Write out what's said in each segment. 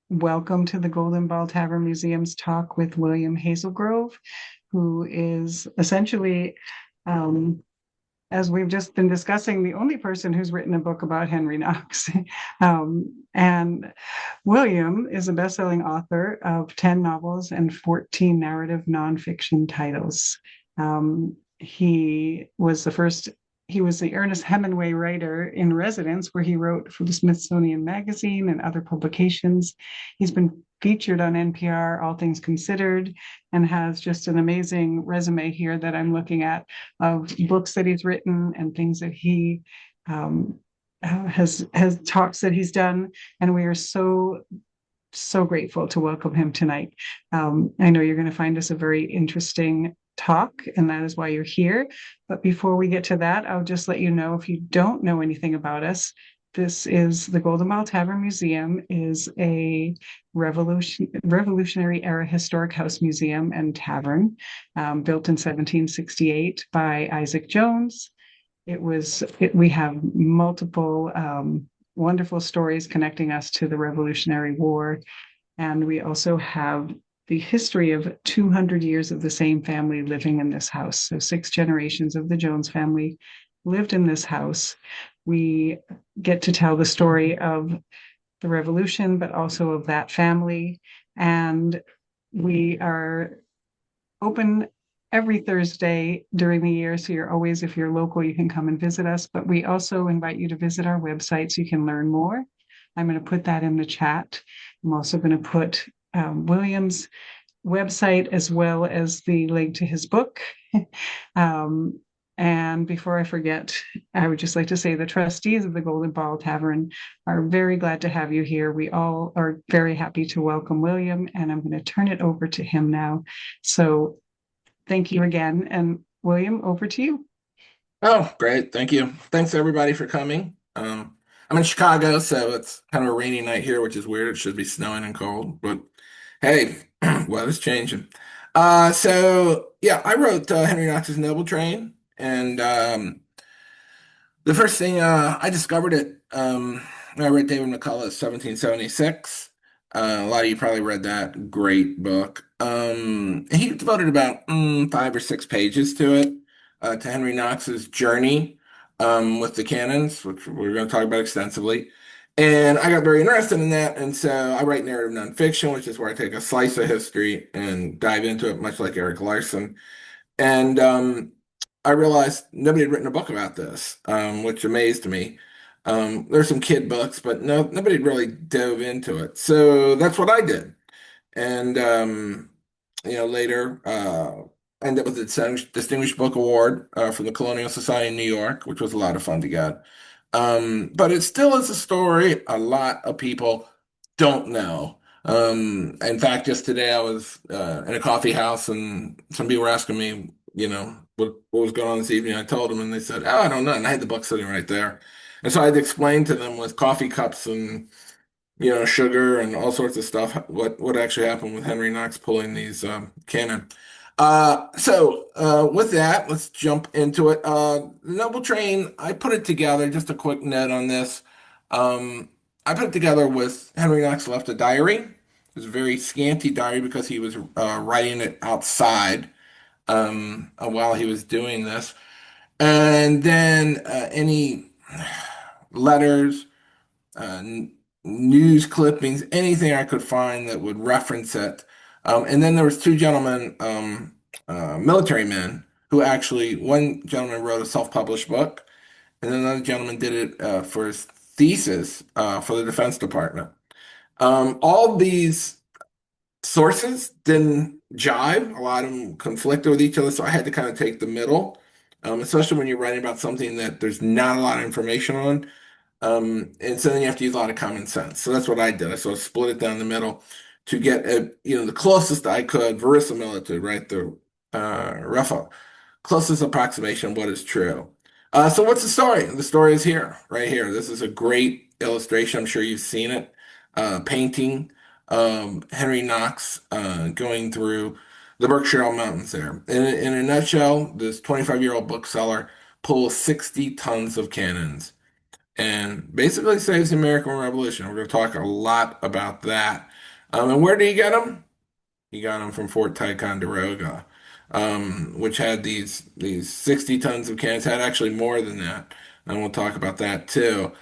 welcome to the Golden Ball Tavern Museum's talk with William Hazelgrove, who is essentially, um, as we've just been discussing, the only person who's written a book about Henry Knox. And William is a best-selling author of 10 novels and 14 narrative nonfiction titles. He was the Ernest Hemingway writer in residence, where he wrote for the Smithsonian Magazine and other publications. He's been featured on NPR, All Things Considered, and has just an amazing resume here that I'm looking at of books that he's written and things that he has talks that he's done. And we are so grateful to welcome him tonight. I know you're going to find this a very interesting talk, and that is why you're here. But before we get to that, I'll just let you know, if you don't know anything about us, this is the Golden Ball Tavern Museum, is a revolutionary era historic house museum and tavern, built in 1768 by Isaac Jones. We have multiple wonderful stories connecting us to the Revolutionary War. And we also have the history of 200 years of the same family living in this house. So 6 generations of the Jones family lived in this house. We get to tell the story of the Revolution, but also of that family. And we are open every Thursday during the year. So you're always, if you're local, you can come and visit us. But we also invite you to visit our website so you can learn more. I'm going to put that in the chat. I'm also going to put William's website as well as the link to his book. And before I forget, I would just like to say the trustees of the Golden Ball Tavern are very glad to have you here. We all are very happy to welcome William, and I'm going to turn it over to him now. So thank you again. And William, over to you. Oh, great. Thank you. Thanks everybody for coming. I'm in Chicago, so it's kind of a rainy night here, which is weird. It should be snowing and cold, but hey, weather's changing. So yeah, I wrote Henry Knox's Noble Train, and the first thing I discovered it when I read David McCullough's 1776. A lot of you probably read that. Great book. He devoted about 5 or 6 pages to it, to Henry Knox's journey with the cannons, which we're going to talk about extensively. And I got very interested in that, and so I write narrative nonfiction, which is where I take a slice of history and dive into it, much like Eric Larson. And I realized nobody had written a book about this, which amazed me. There's some kid books, but nobody really dove into it. So that's what I did. And later ended up with the Distinguished Book Award from the Colonial Society in New York, which was a lot of fun to get. But it still is a story a lot of people don't know. In fact, just today I was in a coffee house and some people were asking me, what was going on this evening. I told them and they said, "Oh, I don't know." And I had the book sitting right there. And so I had to explain to them with coffee cups and, sugar and all sorts of stuff, what actually happened with Henry Knox pulling these cannon. With that, let's jump into it. The Noble Train, I put it together, just a quick note on this. I put it together with Henry Knox left a diary. It was a very scanty diary because he was writing it outside while he was doing this. And then any letters, uh, news clippings, anything I could find that would reference it. And then there was 2 gentlemen, military men, who actually, one gentleman wrote a self-published book, and then another gentleman did it for his thesis for the Defense Department. All these sources didn't jive. A lot of them conflicted with each other, so I had to kind of take the middle, especially when you're writing about something that there's not a lot of information on. And so then you have to use a lot of common sense. So that's what I did. I sort of split it down the middle to get the closest I could, verisimilitude, right? The rough, closest approximation of what is true. So what's the story? The story is here, right here. This is a great illustration. I'm sure you've seen it. Painting Henry Knox going through the Berkshire Mountains there. In a nutshell, this 25-year-old bookseller pulls 60 tons of cannons. and basically saves the American Revolution. We're going to talk a lot about that. And where did he get them? He got them from Fort Ticonderoga, which had these 60 tons of cannons, had actually more than that. And we'll talk about that too.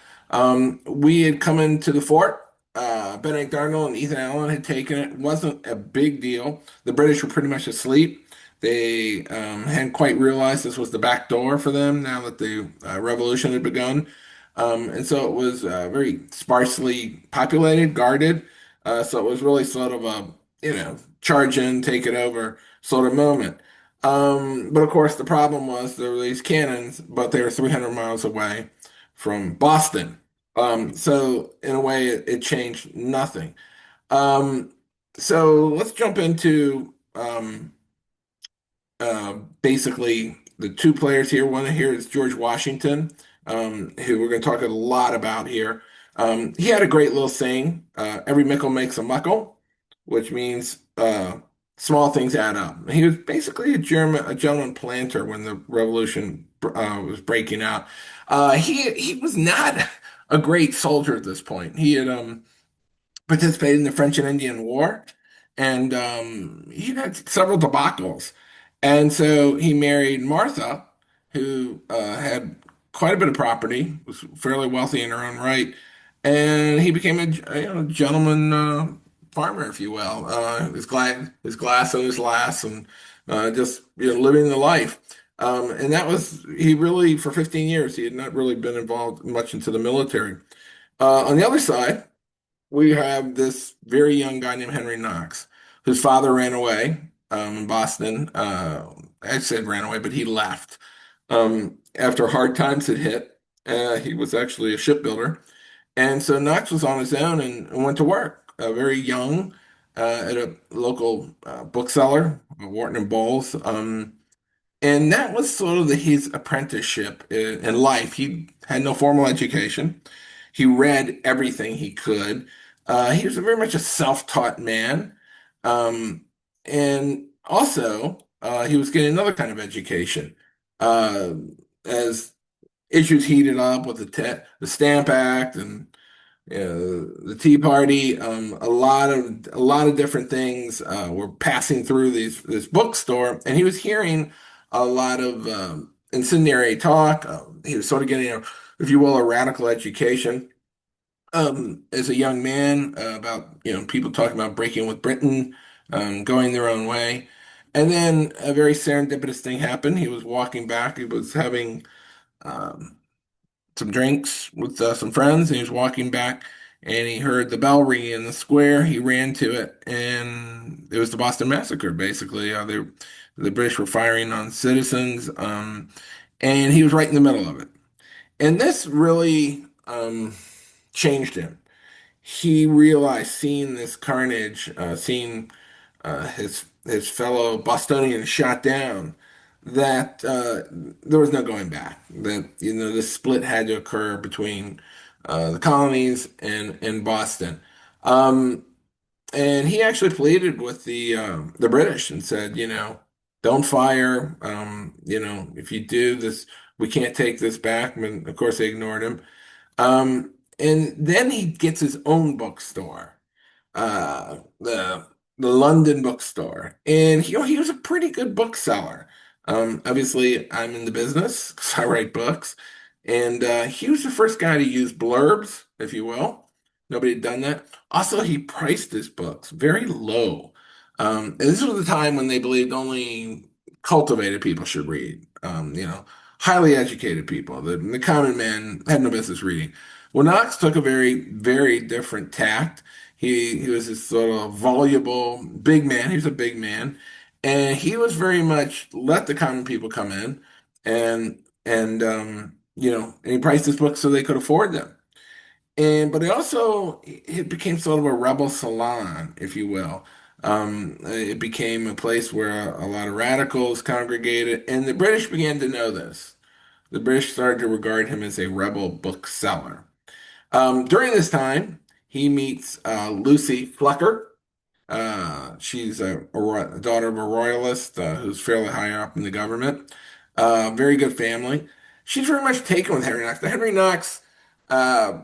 We had come into the fort. Benedict Arnold and Ethan Allen had taken it. It wasn't a big deal. The British were pretty much asleep. They hadn't quite realized this was the back door for them now that the revolution had begun. And so it was very sparsely populated, guarded. So it was really sort of a, charge in, take it over sort of moment. But of course, the problem was there were these cannons, but they were 300 miles away from Boston. So in a way, it changed nothing. Um, so let's jump into basically the two players here. One here is George Washington, who we're going to talk a lot about here. He had a great little saying, every mickle makes a muckle, which means small things add up. He was basically a gentleman planter when the revolution was breaking out. He was not a great soldier at this point. He had participated in the French and Indian War, and he had several debacles. And so he married Martha, who had quite a bit of property, was fairly wealthy in her own right, and he became a gentleman farmer, if you will. His glass and his lass, and just living the life. And that was he really for 15 years. He had not really been involved much into the military. On the other side we have this very young guy named Henry Knox, whose father ran away in Boston. I said ran away, but he left after hard times had hit. He was actually a shipbuilder. And so Knox was on his own and went to work very young at a local bookseller, Wharton and Bowles. And that was sort of his apprenticeship in life. He had no formal education. He read everything he could. He was very much a self-taught man. And also, he was getting another kind of education. Uh, as issues heated up with the Stamp Act and the Tea Party, a lot of different things were passing through this bookstore, and he was hearing a lot of incendiary talk. He was sort of getting, if you will, a radical education as a young man about people talking about breaking with Britain, going their own way, and then a very serendipitous thing happened. He was walking back. He was having um, some drinks with some friends, and he was walking back, and he heard the bell ringing in the square. He ran to it, and it was the Boston Massacre. Basically, the British were firing on citizens, and he was right in the middle of it. And this really changed him. He realized, seeing this carnage, seeing his fellow Bostonians shot down, that there was no going back. That this split had to occur between the colonies and Boston. Um, and he actually pleaded with the British and said, don't fire. If you do this, we can't take this back. And of course, they ignored him. And then he gets his own bookstore, the London bookstore, and he was a pretty good bookseller. Obviously, I'm in the business because I write books, and he was the first guy to use blurbs, if you will. Nobody had done that. Also, he priced his books very low. And this was the time when they believed only cultivated people should read. Highly educated people. The common man had no business reading. Well, Knox took a very, very different tact. He was this sort of voluble, big man. He was a big man, and he was very much let the common people come in, and he priced his books so they could afford them. But it became sort of a rebel salon, if you will. It became a place where a lot of radicals congregated, and the British began to know this. The British started to regard him as a rebel bookseller. During this time, he meets Lucy Flecker. She's a daughter of a royalist who's fairly high up in the government. Very good family. She's very much taken with Henry Knox. Now, Henry Knox uh,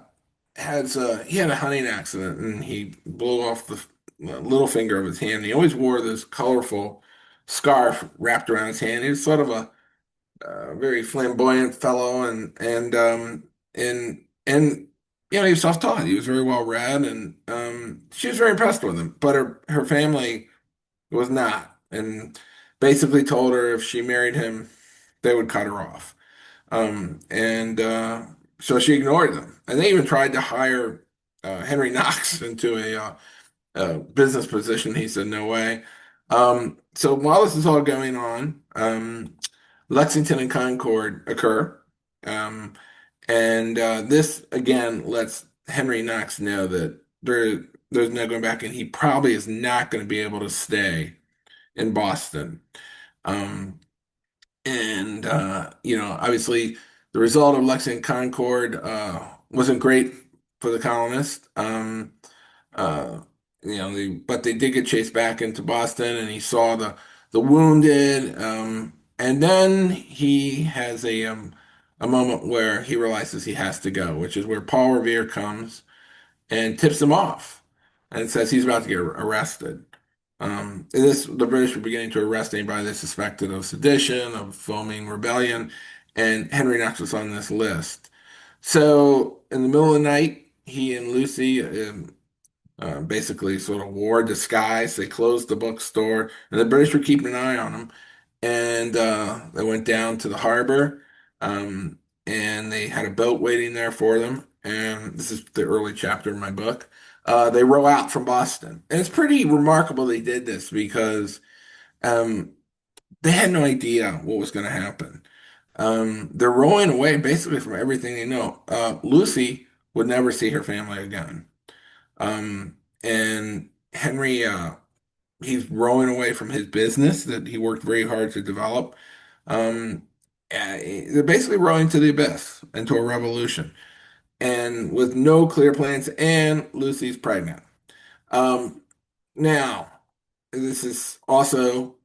he had a hunting accident and he blew off the little finger of his hand. He always wore this colorful scarf wrapped around his hand. He was sort of a very flamboyant fellow, and he was self-taught. He was very well read, and she was very impressed with him. But her family was not, and basically told her if she married him, they would cut her off. And so she ignored them, and they even tried to hire Henry Knox into a business position. He said no way. So while this is all going on, Lexington and Concord occur. Um, and this again lets Henry Knox know that there's no going back, and he probably is not going to be able to stay in Boston. Um, and obviously, the result of Lexington Concord wasn't great for the colonists. Uh, but they did get chased back into Boston, and he saw the wounded. And then he has a moment where he realizes he has to go, which is where Paul Revere comes and tips him off and says he's about to get arrested. The British were beginning to arrest anybody they suspected of sedition, of foaming rebellion, and Henry Knox was on this list. So in the middle of the night, he and Lucy basically sort of wore disguise. They closed the bookstore, and the British were keeping an eye on them. And they went down to the harbor, um, and they had a boat waiting there for them. And this is the early chapter of my book. They row out from Boston, and it's pretty remarkable they did this because um, they had no idea what was going to happen. They're rowing away basically from everything they know. Lucy would never see her family again. And Henry, he's rowing away from his business that he worked very hard to develop. Um, they're basically rowing to the abyss, into a revolution, and with no clear plans. And Lucy's pregnant. Um, Now, this is also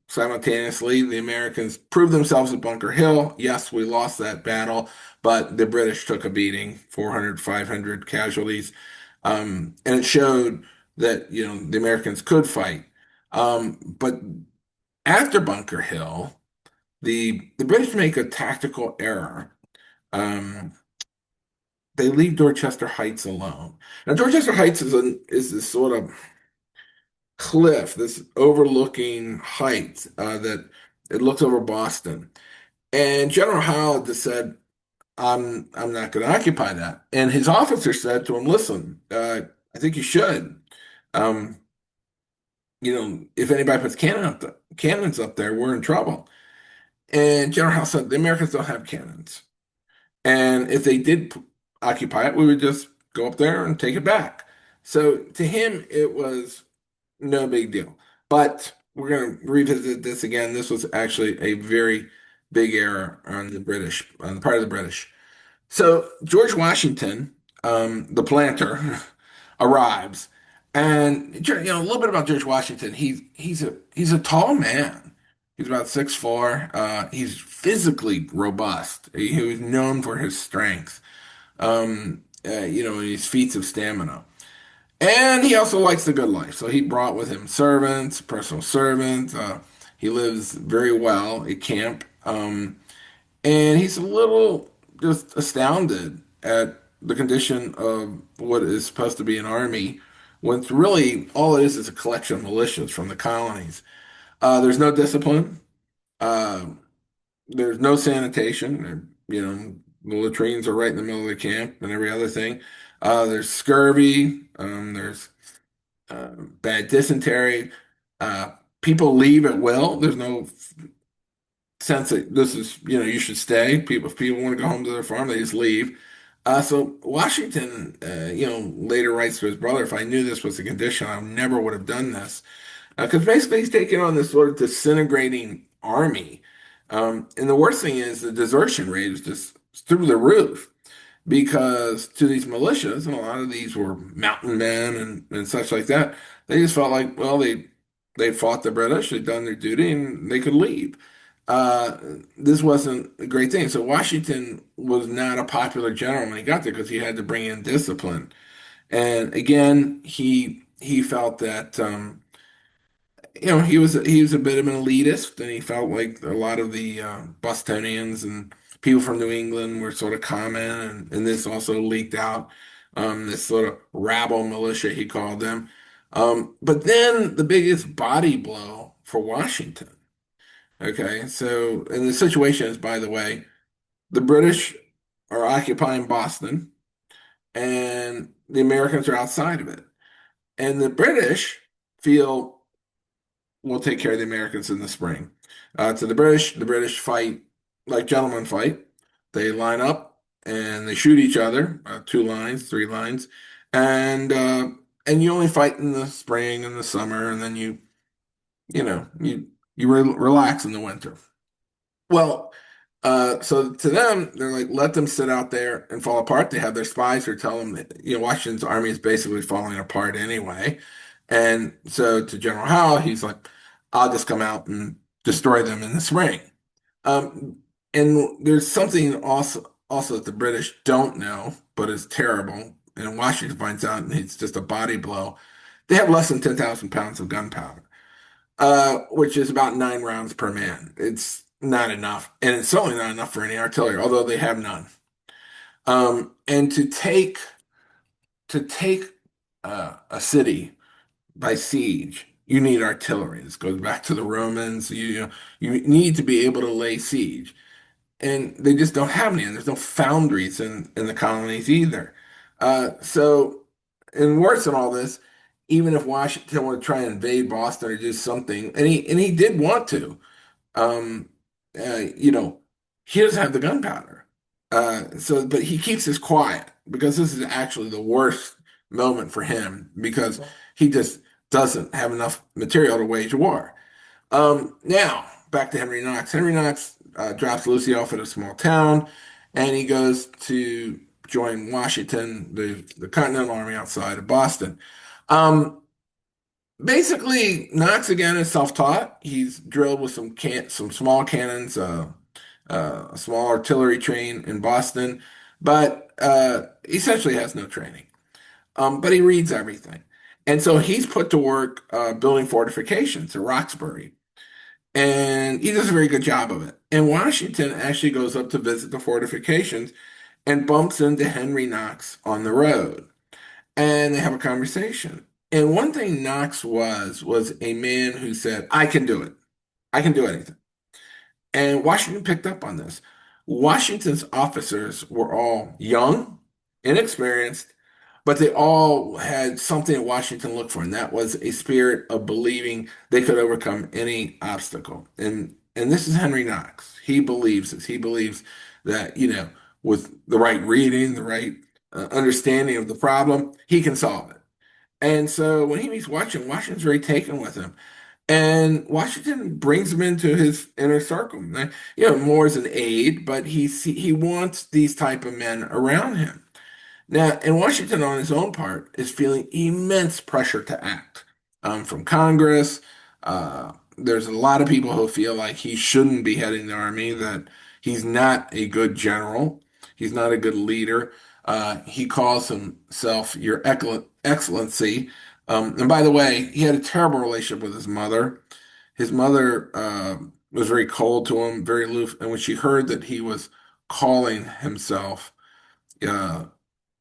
simultaneously the Americans proved themselves at Bunker Hill. Yes, we lost that battle, but the British took a beating, 400, 500 casualties. And it showed that, the Americans could fight. But after Bunker Hill, the British make a tactical error. Um, they leave Dorchester Heights alone. Now, Dorchester Heights is this sort of cliff, this overlooking height that it looks over Boston. And General Howe just said, I'm not going to occupy that." And his officer said to him, "Listen, I think you should. Um, if anybody puts cannons up there, we're in trouble." And General Howe said, "The Americans don't have cannons. And if they did occupy it, we would just go up there and take it back." So to him, it was no big deal. But we're going to revisit this again. This was actually a very big error on the part of the British. So George Washington, the planter, arrives, and a little bit about George Washington. He's a tall man. He's about 6'4". He's physically robust. He was known for his strength. His feats of stamina. And he also likes the good life. So he brought with him servants, personal servants. He lives very well at camp. And he's a little just astounded at the condition of what is supposed to be an army, when it's really all it is a collection of militias from the colonies. There's no discipline. Uh, there's no sanitation. The latrines are right in the middle of the camp and every other thing. There's scurvy. There's bad dysentery. People leave at will. There's no sense that this is, you should stay. If people want to go home to their farm, they just leave. So Washington, later writes to his brother, "If I knew this was a condition, I never would have done this." Because basically he's taking on this sort of disintegrating army. And the worst thing is the desertion rate is just through the roof because to these militias, and a lot of these were mountain men and such like that, they just felt like, well, they fought the British, they'd done their duty, and they could leave. uh, this wasn't a great thing. So Washington was not a popular general when he got there because he had to bring in discipline. And again, he felt that he was a bit of an elitist, and he felt like a lot of the Bostonians and people from New England were sort of common, and this also leaked out. This sort of rabble militia, he called them. But then the biggest body blow for Washington. Okay, so and the situation is, by the way, the British are occupying Boston, and the Americans are outside of it, and the British feel we'll take care of the Americans in the spring. To the British fight like gentlemen fight. They line up and they shoot each other, two lines, three lines, and uh, and you only fight in the spring and the summer, and then you relax in the winter. Well, so to them, they're like, let them sit out there and fall apart. They have their spies who tell them that, Washington's army is basically falling apart anyway. And so to General Howe, he's like, I'll just come out and destroy them in the spring. Um, and there's something also that the British don't know, but is terrible. And Washington finds out, and it's just a body blow. They have less than 10,000 pounds of gunpowder, which is about 9 rounds per man. It's not enough, and it's certainly not enough for any artillery, although they have none. And to take a city by siege, you need artillery. This goes back to the Romans. You need to be able to lay siege, and they just don't have any. And there's no foundries in the colonies either. So, and worse than all this, even if Washington would try and invade Boston or do something, and he did want to, um, you know, he doesn't have the gunpowder. But he keeps this quiet because this is actually the worst moment for him because he just doesn't have enough material to wage war. Now, back to Henry Knox. Henry Knox drops Lucy off at a small town, and he goes to join Washington, the Continental Army outside of Boston. Um, Basically, Knox again is self-taught. He's drilled with some small cannons, a small artillery train in Boston, but essentially has no training. But he reads everything, and so he's put to work building fortifications at Roxbury, and he does a very good job of it. And Washington actually goes up to visit the fortifications and bumps into Henry Knox on the road, and they have a conversation. And one thing Knox was a man who said, "I can do it. I can do anything." And Washington picked up on this. Washington's officers were all young, inexperienced, but they all had something that Washington looked for, and that was a spirit of believing they could overcome any obstacle. And this is Henry Knox. He believes this. He believes that, with the right reading, the right understanding of the problem, he can solve it. And so when he meets Washington, Washington's very taken with him. And Washington brings him into his inner circle. Now, more as an aide, but he wants these type of men around him. Now, and Washington, on his own part, is feeling immense pressure to act from Congress. There's a lot of people who feel like he shouldn't be heading the army, that he's not a good general, he's not a good leader. He calls himself Your Excellency. And by the way, he had a terrible relationship with his mother. His mother was very cold to him, very aloof. And when she heard that he was calling himself uh,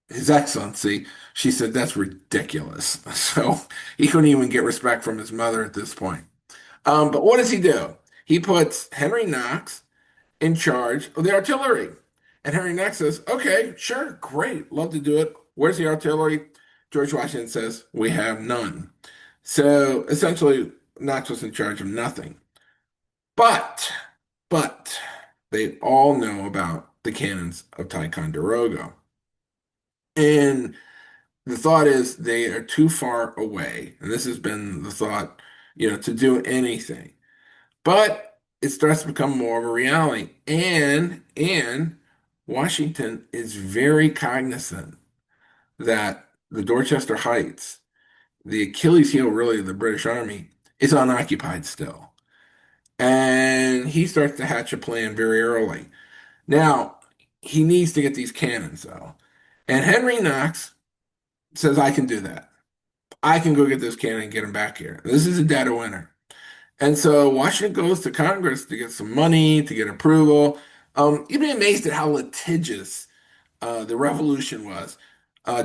His Excellency, she said, "That's ridiculous." So he couldn't even get respect from his mother at this point. But what does he do? He puts Henry Knox in charge of the artillery. And Henry Knox says, "Okay, sure, great, love to do it. Where's the artillery?" George Washington says, "We have none." So essentially, Knox was in charge of nothing. But, but, they all know about the cannons of Ticonderoga. And the thought is they are too far away. And this has been the thought, to do anything. But it starts to become more of a reality. And Washington is very cognizant that the Dorchester Heights, the Achilles heel really of the British Army, is unoccupied still. And he starts to hatch a plan very early. Now, he needs to get these cannons, though. And Henry Knox says, I can do that. I can go get this cannon and get him back here. This is a dead of winter. And so Washington goes to Congress to get some money, to get approval. You'd be amazed at how litigious the revolution was.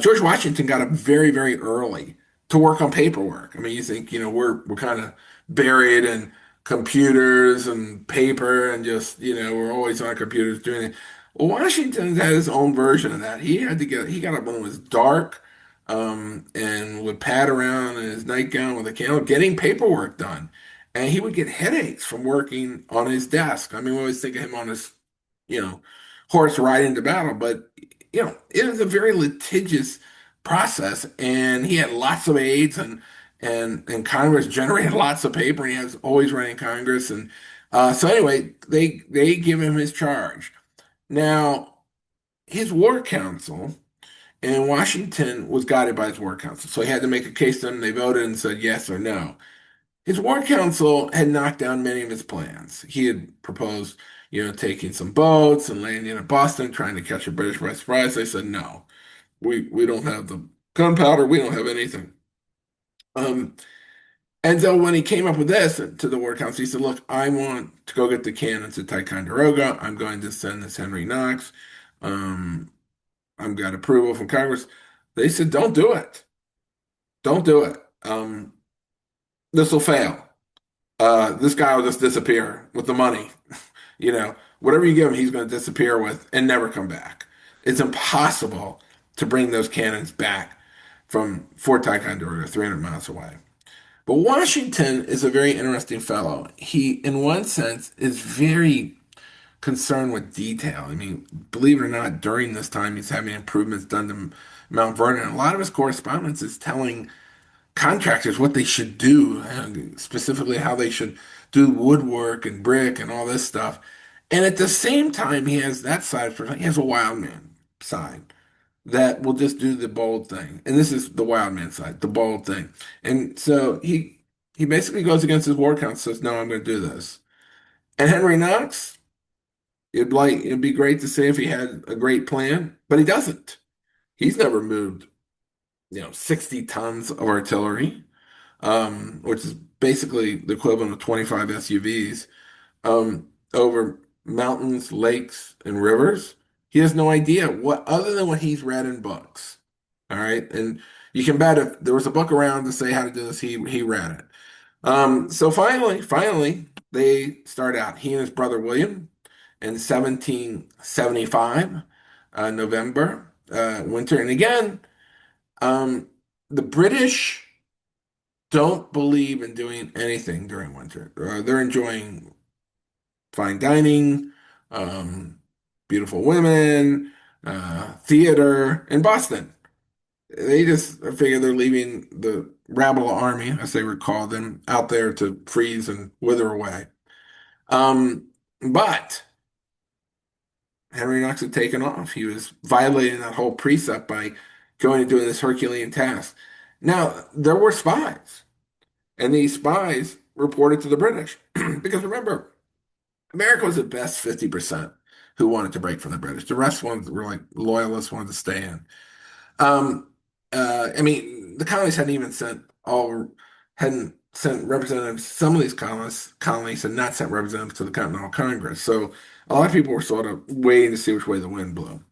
George Washington got up very, very early to work on paperwork. I mean, you think, we're kind of buried in computers and paper and just, we're always on computers doing it. Well, Washington had his own version of that. He got up when it was dark, and would pad around in his nightgown with a candle, getting paperwork done. And he would get headaches from working on his desk. I mean, we always think of him on his, you know, horse riding to battle, but it was a very litigious process, and he had lots of aides, and Congress generated lots of paper, and he was always running Congress, and so anyway, they give him his charge. Now, his war council in Washington was guided by his war council, so he had to make a case to them. They voted and said yes or no. His war council had knocked down many of his plans. He had proposed, taking some boats and landing at Boston, trying to catch the British by surprise. They said, no, we don't have the gunpowder. We don't have anything. Um, and so when he came up with this to the war council, he said, look, I want to go get the cannons at Ticonderoga. I'm going to send this Henry Knox. Um, I've got approval from Congress. They said, don't do it. Don't do it. This will fail. This guy will just disappear with the money. Whatever you give him, he's going to disappear with and never come back. It's impossible to bring those cannons back from Fort Ticonderoga, 300 miles away. But Washington is a very interesting fellow. He, in one sense, is very concerned with detail. I mean, believe it or not, during this time, he's having improvements done to Mount Vernon. A lot of his correspondence is telling contractors what they should do, specifically how they should do woodwork and brick and all this stuff. And at the same time, he has that side for he has a wild man side that will just do the bold thing. And this is the wild man side, the bold thing. And so he basically goes against his war council, says, no, I'm going to do this. And Henry Knox, it'd be great to say if he had a great plan, but he doesn't. He's never moved 60 tons of artillery, which is basically the equivalent of 25 SUVs, over mountains, lakes, and rivers. He has no idea what, other than what he's read in books. All right. And you can bet if there was a book around to say how to do this, he read it. So finally, they start out, he and his brother William, in 1775, November, winter. And again, the British don't believe in doing anything during winter. They're enjoying fine dining, beautiful women, theater in Boston. They just figure they're leaving the rabble army, as they would call them, out there to freeze and wither away. But Henry Knox had taken off. He was violating that whole precept by going and doing this Herculean task. Now, there were spies, and these spies reported to the British. Because remember, America was at best 50% who wanted to break from the British. The rest ones were like loyalists, wanted to stay in. I mean, the colonies hadn't sent representatives. Some of these colonies had not sent representatives to the Continental Congress. So a lot of people were sort of waiting to see which way the wind blew.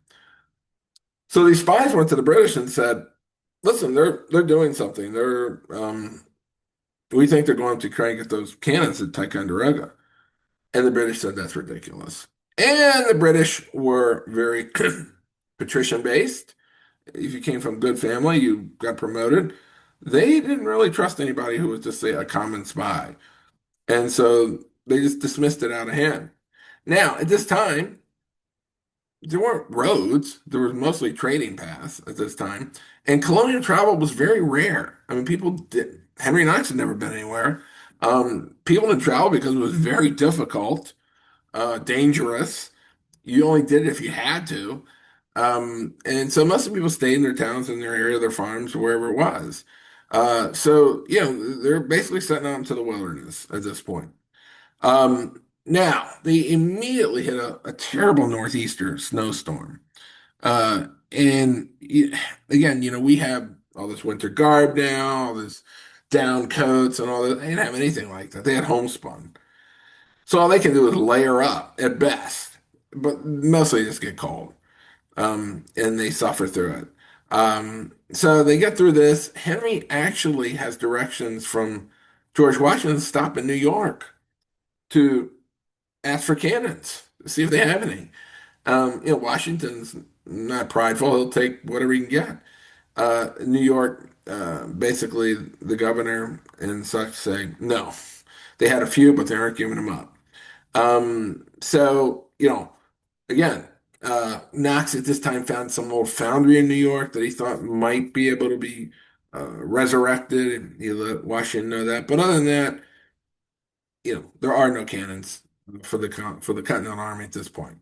So these spies went to the British and said, "Listen, they're doing something. We think they're going to try and get those cannons at Ticonderoga." And the British said, "That's ridiculous." And the British were very patrician based. If you came from a good family, you got promoted. They didn't really trust anybody who was just, say, a common spy. And so they just dismissed it out of hand. Now, at this time, there weren't roads. There was mostly trading paths at this time. And colonial travel was very rare. I mean, Henry Knox had never been anywhere. People didn't travel because it was very difficult, dangerous. You only did it if you had to. And so most of the people stayed in their towns, in their area, their farms, wherever it was. So, they're basically setting out into the wilderness at this point. Now they immediately hit a terrible northeaster snowstorm. And again, we have all this winter garb now, all this down coats and all that. They didn't have anything like that. They had homespun. So all they can do is layer up at best, but mostly just get cold. And they suffer through it. So they get through this. Henry actually has directions from George Washington to stop in New York to ask for cannons, see if they have any. Washington's not prideful. He'll take whatever he can get. New York, basically, the governor and such say no. They had a few, but they aren't giving them up. So, again, Knox at this time found some old foundry in New York that he thought might be able to be resurrected, and he let Washington know that. But other than that, there are no cannons for the Continental Army at this point.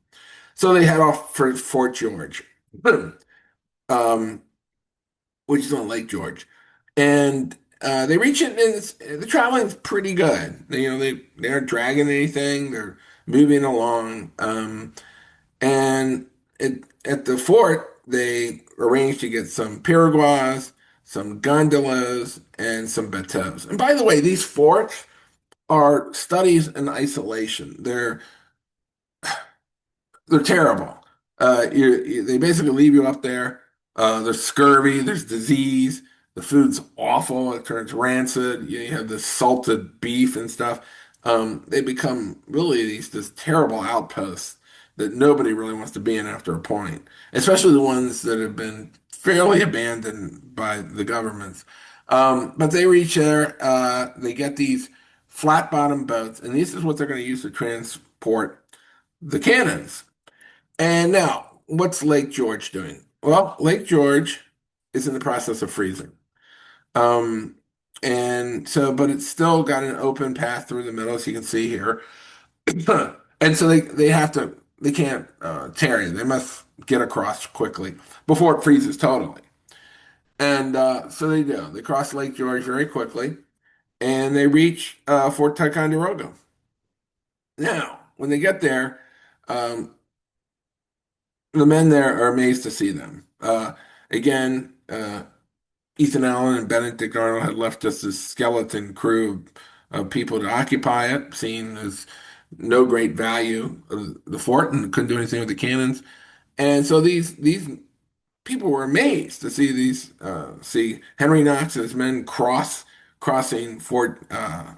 So they head off for Fort George, um, which is on Lake George, and they reach it, and the traveling's pretty good. They aren't dragging anything; they're moving along. And at the fort, they arranged to get some piroguas, some gondolas, and some bateaux. And by the way, these forts are studies in isolation. They're terrible. They basically leave you up there. There's scurvy, there's disease, the food's awful, it turns rancid. You have this salted beef and stuff. They become really this terrible outposts that nobody really wants to be in after a point, especially the ones that have been fairly abandoned by the governments. But they reach there, they get these flat bottom boats, and this is what they're going to use to transport the cannons. And now, what's Lake George doing? Well, Lake George is in the process of freezing. Um, and so, but it's still got an open path through the middle, as you can see here. And so they can't tarry. They must get across quickly before it freezes totally. And so they do. They cross Lake George very quickly, and they reach Fort Ticonderoga. Now, when they get there, um, the men there are amazed to see them. Again, Ethan Allen and Benedict Arnold had left us this skeleton crew of people to occupy it, seeing as no great value of the fort and couldn't do anything with the cannons. And so these people were amazed to see Henry Knox and his men crossing Fort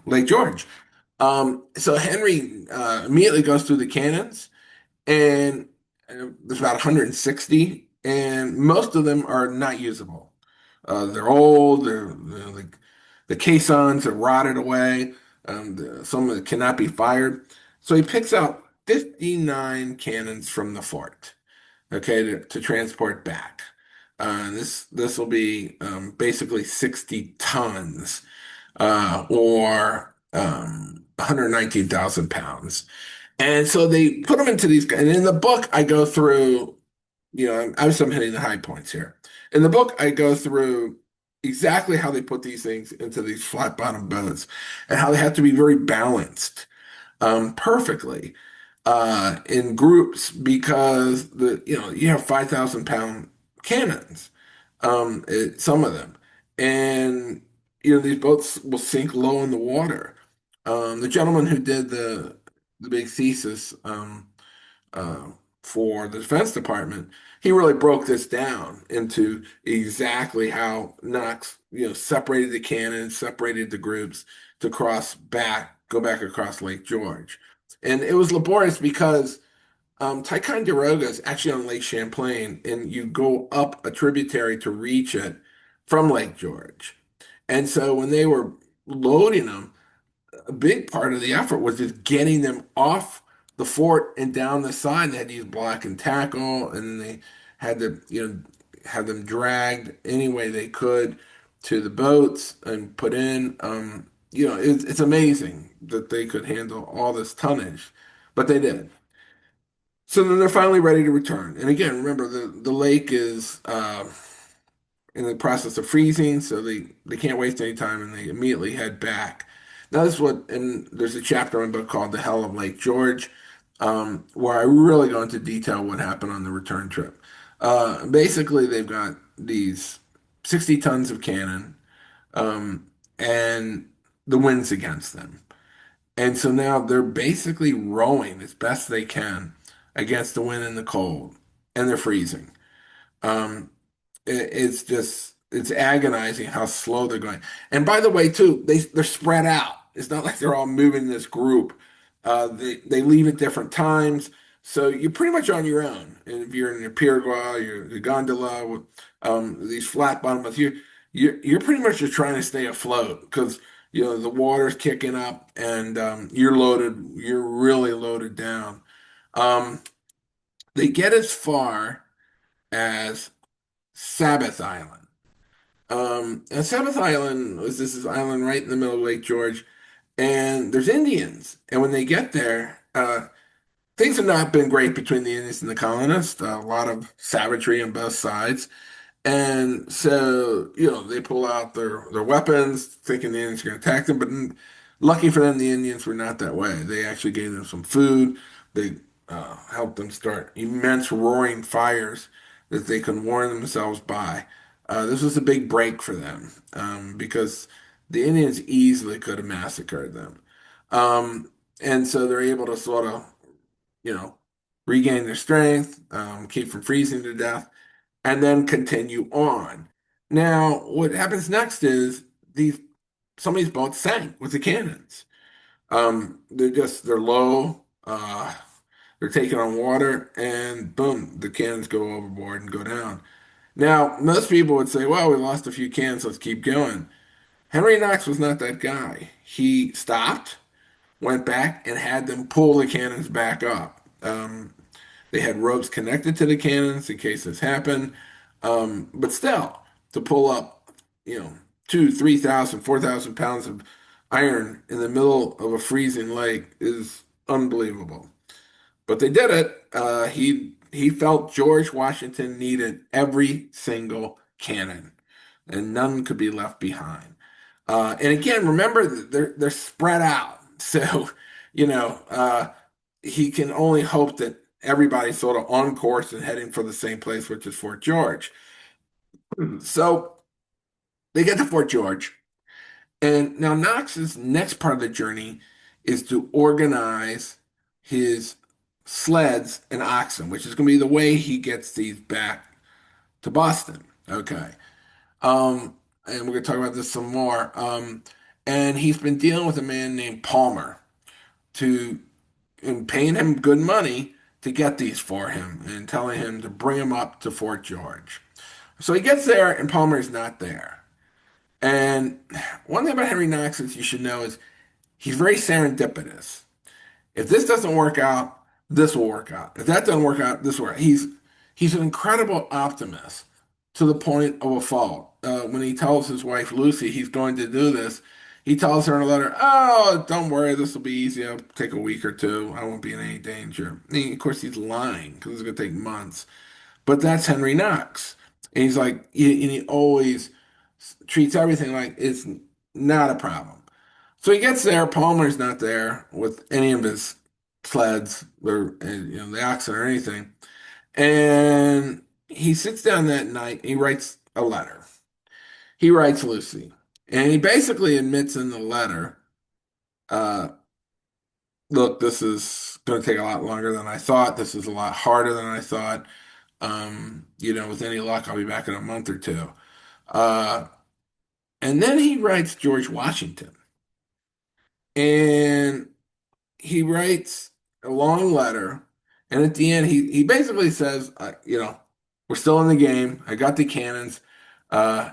Lake George. So Henry immediately goes through the cannons, and there's about 160, and most of them are not usable. They're old. The caissons are rotted away. Some of them cannot be fired. So he picks out 59 cannons from the fort, okay, to transport back. This will be basically 60 tons, or 119,000 pounds. And so they put them into these, and in the book, I go through, I'm hitting the high points here. In the book, I go through exactly how they put these things into these flat bottom boats and how they have to be very balanced perfectly in groups because you have 5,000 pound cannons, some of them, and these boats will sink low in the water. The gentleman who did the big thesis uh, for the Defense Department, he really broke this down into exactly how Knox, separated the cannons, separated the groups to go back across Lake George. And it was laborious because Ticonderoga is actually on Lake Champlain, and you go up a tributary to reach it from Lake George. And so when they were loading them, a big part of the effort was just getting them off the fort and down the side. They had to use block and tackle, and then they had to, have them dragged any way they could to the boats and put in. It's amazing that they could handle all this tonnage, but they did. So then they're finally ready to return. And again, remember the lake is in the process of freezing, so they can't waste any time, and they immediately head back. That's what, and there's a chapter in the book called The Hell of Lake George, where I really go into detail what happened on the return trip. Basically, they've got these 60 tons of cannon, um, and the wind's against them. And so now they're basically rowing as best they can against the wind and the cold, and they're freezing. Um, it's just it's agonizing how slow they're going. And by the way, too, they're spread out. It's not like they're all moving in this group. They leave at different times, so you're pretty much on your own. And if you're in your piragua, you're the gondola with these flat bottoms, you're pretty much just trying to stay afloat because the water's kicking up and you're loaded. You're really loaded down. Um, they get as far as Sabbath Island. And Sabbath Island was this island right in the middle of Lake George, and there's Indians. And when they get there, things have not been great between the Indians and the colonists. A lot of savagery on both sides. And so, they pull out their weapons, thinking the Indians are going to attack them. But lucky for them, the Indians were not that way. They actually gave them some food. They helped them start immense roaring fires that they could warm themselves by. This was a big break for them because the Indians easily could have massacred them. Um, and so they're able to sort of, you know, regain their strength, keep from freezing to death and then continue on. Now, what happens next is these some of these boats sank with the cannons. They're low, they're taking on water, and boom, the cannons go overboard and go down. Now, most people would say, "Well, we lost a few cannons, let's keep going." Henry Knox was not that guy. He stopped, went back, and had them pull the cannons back up. They had ropes connected to the cannons in case this happened. But still, to pull up, you know, 2, 3,000, 4,000 pounds of iron in the middle of a freezing lake is unbelievable. But they did it. He felt George Washington needed every single cannon, and none could be left behind. And again, remember they're spread out, so you know he can only hope that everybody's sort of on course and heading for the same place, which is Fort George. So they get to Fort George, and now Knox's next part of the journey is to organize his sleds and oxen, which is going to be the way he gets these back to Boston. Okay. Um, and we're going to talk about this some more. And he's been dealing with a man named Palmer to and paying him good money to get these for him and telling him to bring him up to Fort George. So he gets there and Palmer's not there. And one thing about Henry Knox that you should know is he's very serendipitous. If this doesn't work out, this will work out. If that doesn't work out, this will work. He's an incredible optimist to the point of a fault. When he tells his wife Lucy he's going to do this, he tells her in a letter, "Oh, don't worry, this will be easy. It'll take a week or two. I won't be in any danger." Of course, he's lying because it's going to take months. But that's Henry Knox. And he's like, and he always treats everything like it's not a problem. So he gets there. Palmer's not there with any of his sleds or the oxen or anything. And he sits down that night. And he writes a letter. He writes Lucy, and he basically admits in the letter, uh, "Look, this is going to take a lot longer than I thought. This is a lot harder than I thought. With any luck, I'll be back in a month or two." Uh, and then he writes George Washington, and he writes a long letter, and at the end, he basically says, we're still in the game. I got the cannons.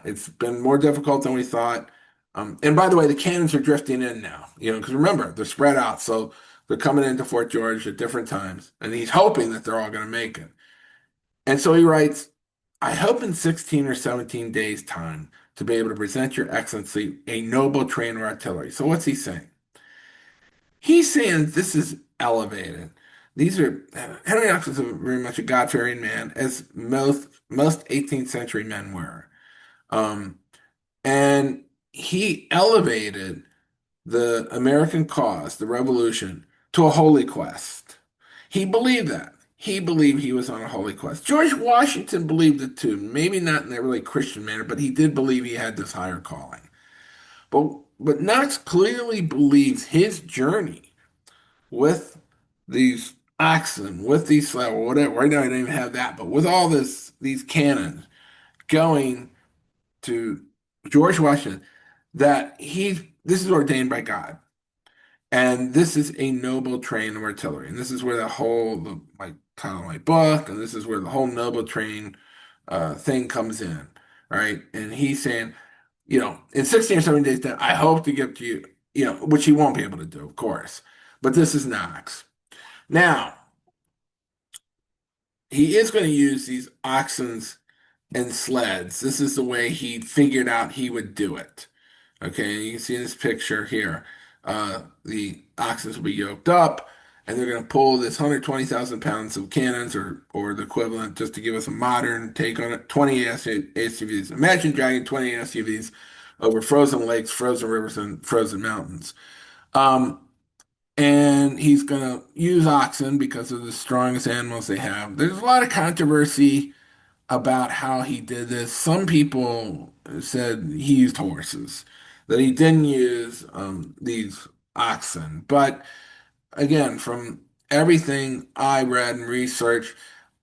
It's been more difficult than we thought. And by the way, the cannons are drifting in now, because remember, they're spread out. So they're coming into Fort George at different times, and he's hoping that they're all going to make it. And so he writes, "I hope in 16 or 17 days' time to be able to present your excellency a noble train of artillery." So what's he saying? He's saying this is elevated. These are Henry Knox was very much a God-fearing man, as most 18th century men were, and he elevated the American cause, the revolution, to a holy quest. He believed that. He believed he was on a holy quest. George Washington believed it too. Maybe not in a really Christian manner, but he did believe he had this higher calling. But Knox clearly believes his journey with these oxen, with these whatever. Right now, I don't even have that, but with all these cannons going to George Washington, that this is ordained by God. And this is a noble train of artillery. And this is where my kind of my book, and this is where the whole noble train thing comes in, right? And he's saying, in 16 or 17 days, I hope to get to you, which he won't be able to do, of course. But this is Knox. Now, he is going to use these oxens and sleds. This is the way he figured out he would do it. Okay, you can see in this picture here, the oxen will be yoked up, and they're going to pull this 120,000 pounds of cannons, or the equivalent, just to give us a modern take on it, 20 SUVs. Imagine dragging 20 SUVs over frozen lakes, frozen rivers, and frozen mountains. Um, and he's going to use oxen because of the strongest animals they have. There's a lot of controversy about how he did this. Some people said he used horses, that he didn't use these oxen. But again, from everything I read and researched,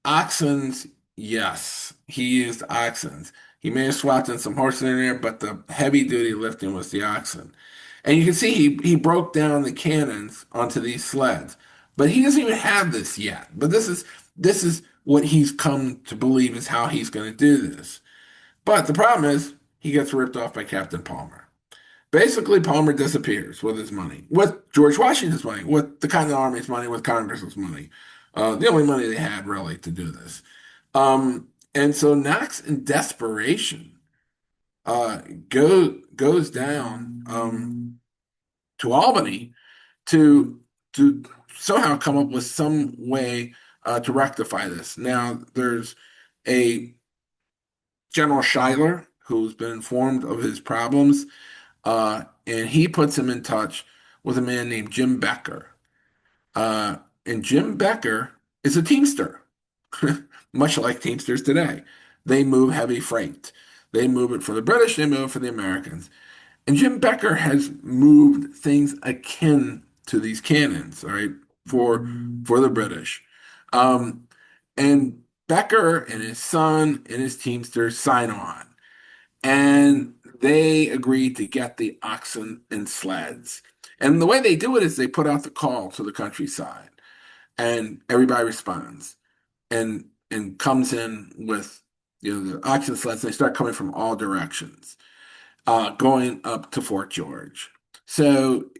oxens, yes, he used oxens. He may have swapped in some horses in there, but the heavy duty lifting was the oxen. And you can see he broke down the cannons onto these sleds. But he doesn't even have this yet. But this is what he's come to believe is how he's going to do this. But the problem is he gets ripped off by Captain Palmer. Basically, Palmer disappears with his money, with George Washington's money, with the Continental Army's money, with Congress's money. The only money they had really to do this. And so Knox, in desperation, uh, goes down to Albany to somehow come up with some way to rectify this. Now, there's a General Schuyler who's been informed of his problems, and he puts him in touch with a man named Jim Becker. And Jim Becker is a Teamster, much like Teamsters today. They move heavy freight. They move it for the British, they move it for the Americans. And Jim Becker has moved things akin to these cannons, all right, for the British. Um, and Becker and his son and his Teamsters sign on, and they agree to get the oxen and sleds. And the way they do it is they put out the call to the countryside, and everybody responds and comes in with the oxen sleds. They start coming from all directions, going up to Fort George. So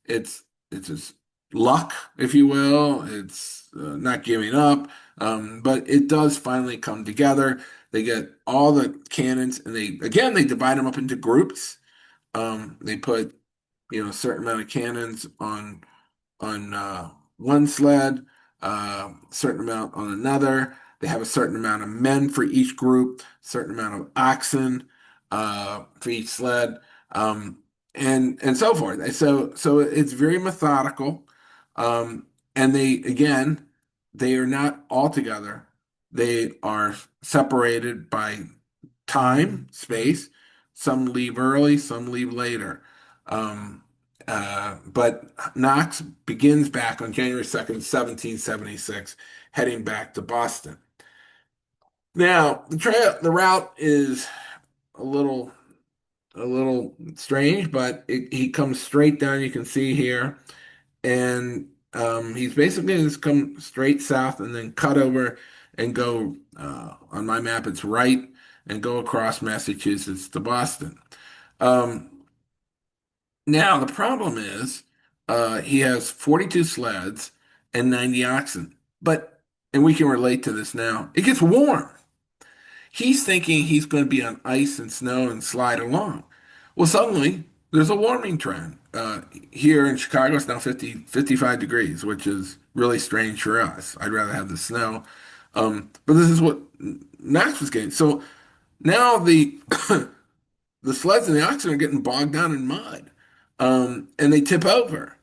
it's just luck, if you will. It's not giving up, but it does finally come together. They get all the cannons, and they divide them up into groups. They put a certain amount of cannons on one sled, a certain amount on another. They have a certain amount of men for each group, certain amount of oxen for each sled, and so forth. So it's very methodical, and they are not all together. They are separated by time, space. Some leave early, some leave later. Um, but Knox begins back on January 2nd, 1776, heading back to Boston. Now, the route is a little a little strange, but he comes straight down. You can see here, and he's basically just come straight south and then cut over and go on my map. It's right and go across Massachusetts to Boston. Um, Now, the problem is he has 42 sleds and 90 oxen. And we can relate to this now, it gets warm. He's thinking he's going to be on ice and snow and slide along. Well, suddenly there's a warming trend. Here in Chicago, it's now 55 degrees, which is really strange for us. I'd rather have the snow. But this is what Knox was getting. So now the sleds and the oxen are getting bogged down in mud. And they tip over,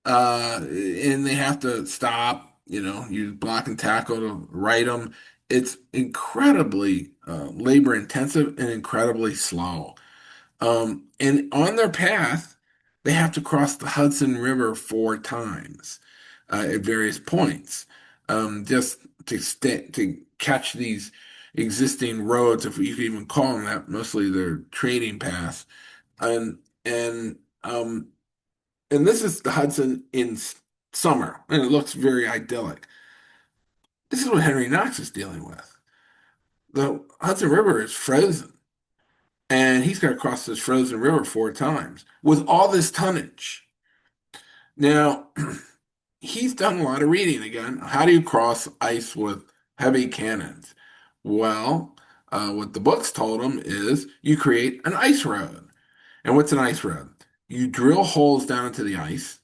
and they have to stop, use block and tackle to right them. It's incredibly labor intensive and incredibly slow. And on their path, they have to cross the Hudson River 4 times at various points, just to catch these existing roads, if you could even call them that. Mostly they're trading paths, and and um, and this is the Hudson in summer, and it looks very idyllic. This is what Henry Knox is dealing with. The Hudson River is frozen, and he's got to cross this frozen river 4 times with all this tonnage. Now, he's done a lot of reading again. How do you cross ice with heavy cannons? Well, what the books told him is you create an ice road. And what's an ice road? You drill holes down into the ice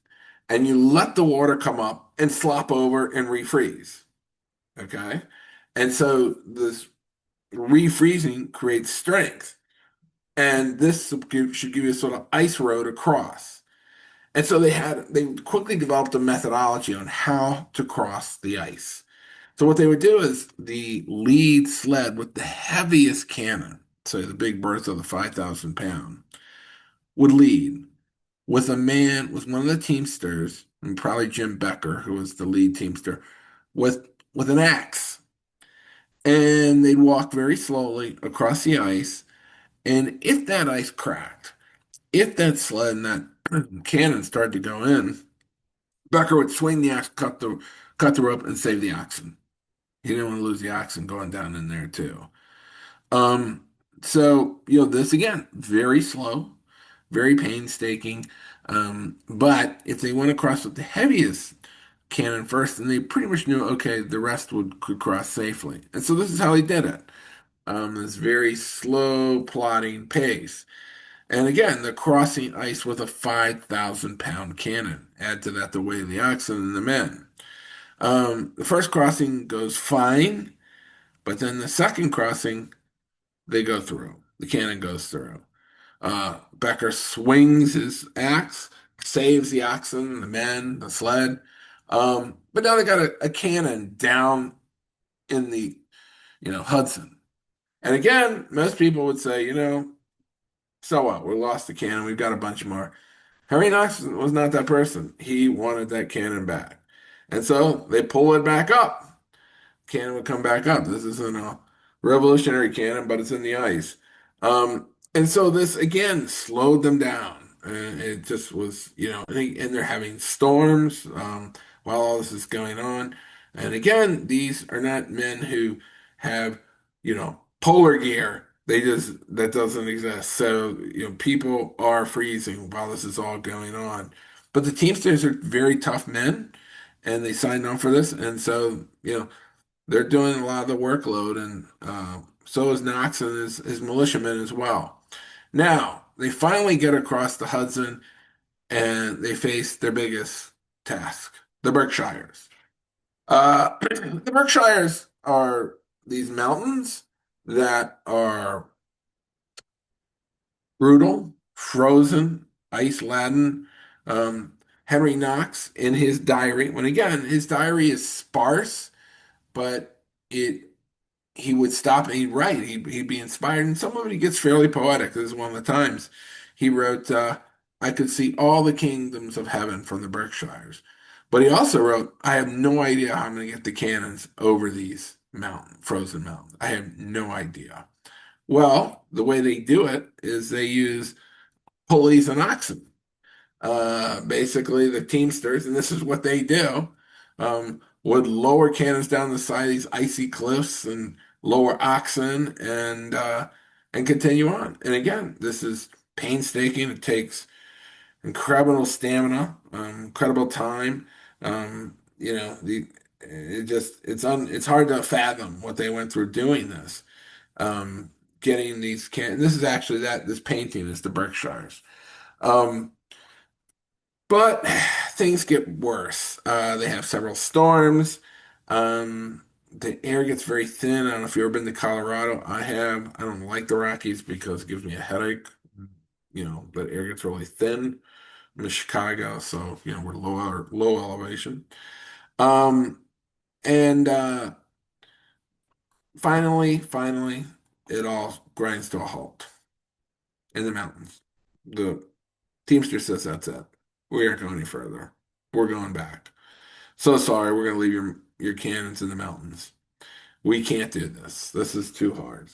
and you let the water come up and slop over and refreeze. Okay? And so this refreezing creates strength. And this should give you a sort of ice road across. And so they quickly developed a methodology on how to cross the ice. So what they would do is the lead sled with the heaviest cannon, say the Big Bertha, the 5,000 pound, would lead with one of the teamsters, and probably Jim Becker, who was the lead teamster, with an axe. And they'd walk very slowly across the ice. And if that ice cracked, if that sled and that cannon started to go in, Becker would swing the axe, cut the rope, and save the oxen. He didn't want to lose the oxen going down in there too. Um, so this again, very slow, very painstaking. But if they went across with the heaviest cannon first, then they pretty much knew, okay, the rest could cross safely. And so this is how he did it. This very slow, plodding pace. And again, they're crossing ice with a 5,000-pound cannon. Add to that the weight of the oxen and the men. The first crossing goes fine, but then the second crossing, they go through. The cannon goes through. Becker swings his axe, saves the oxen, the men, the sled. But now they got a cannon down in the, Hudson. And again, most people would say, so what? We lost the cannon. We've got a bunch more. Harry Knox was not that person. He wanted that cannon back. And so they pull it back up. Cannon would come back up. This isn't a revolutionary cannon, but it's in the ice. And so this again slowed them down. And it just was, and they're having storms while all this is going on. And again, these are not men who have, polar gear. That doesn't exist. So, people are freezing while this is all going on. But the Teamsters are very tough men, and they signed on for this. And so, they're doing a lot of the workload, and so is Knox and his militiamen as well. Now, they finally get across the Hudson, and they face their biggest task, the Berkshires. The Berkshires are these mountains that are brutal, frozen, ice-laden. Henry Knox, in his diary, when again, his diary is sparse, but he would stop and he'd write. He'd be inspired, and some of it he gets fairly poetic. This is one of the times he wrote, "I could see all the kingdoms of heaven from the Berkshires." But he also wrote, "I have no idea how I'm going to get the cannons over these frozen mountains. I have no idea." Well, the way they do it is they use pulleys and oxen. Basically, the Teamsters, and this is what they do, would lower cannons down the side of these icy cliffs and lower oxen and continue on. And again, this is painstaking. It takes incredible stamina, incredible time. The it's hard to fathom what they went through doing this. Getting these this is actually this painting is the Berkshires. Um, but things get worse. They have several storms. The air gets very thin. I don't know if you've ever been to Colorado. I have. I don't like the Rockies because it gives me a headache. But air gets really thin. I'm in Chicago, so we're low elevation. Um, and finally, it all grinds to a halt in the mountains. The Teamster says that's it. We aren't going any further. We're going back. So sorry, we're gonna leave your cannons in the mountains. We can't do this. This is too hard.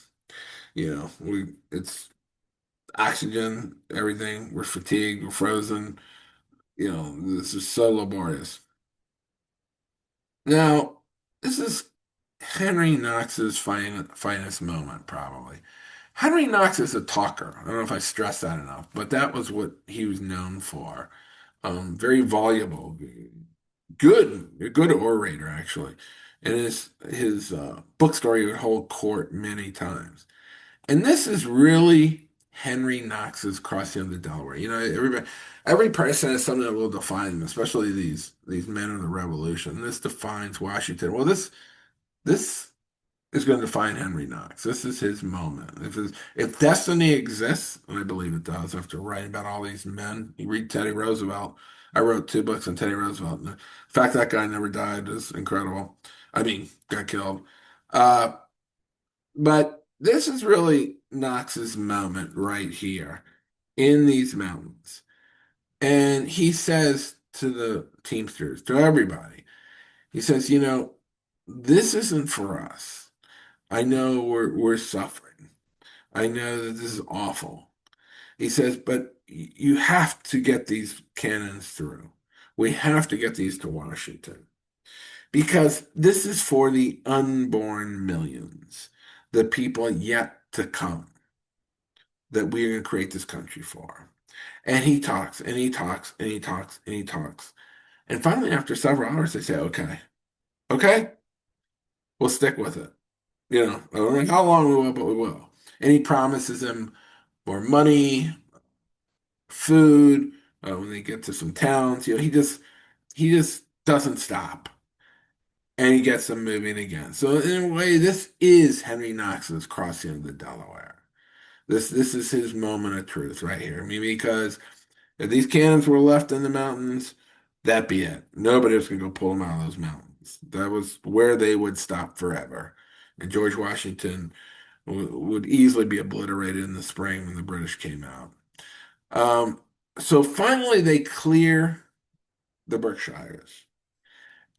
It's oxygen, everything. We're fatigued, we're frozen. This is so laborious. Now, this is Henry Knox's finest moment, probably. Henry Knox is a talker. I don't know if I stressed that enough, but that was what he was known for. Very voluble, a good orator, actually. And his book story would hold court many times. And this is really Henry Knox's crossing of the Delaware. Every person has something that will define them, especially these men of the Revolution. This defines Washington. Well, this is going to define Henry Knox. This is his moment. If destiny exists, and I believe it does, after writing about all these men, you read Teddy Roosevelt. I wrote 2 books on Teddy Roosevelt. And the fact that guy never died is incredible. I mean, got killed. Uh, but this is really Knox's moment right here in these mountains. And he says to the Teamsters, to everybody, he says, this isn't for us. I know we're suffering. I know that this is awful. He says, but you have to get these cannons through. We have to get these to Washington because this is for the unborn millions, the people yet to come that we're going to create this country for. And he talks and he talks and he talks and he talks. And finally, after several hours, they say, okay, we'll stick with it. I don't know how long we will, but we will. And he promises them more money, food, when they get to some towns. He just doesn't stop. And he gets them moving again. So in a way, this is Henry Knox's crossing of the Delaware. This is his moment of truth right here. I mean, because if these cannons were left in the mountains, that'd be it. Nobody was going to go pull them out of those mountains. That was where they would stop forever. And George Washington would easily be obliterated in the spring when the British came out. So finally, they clear the Berkshires.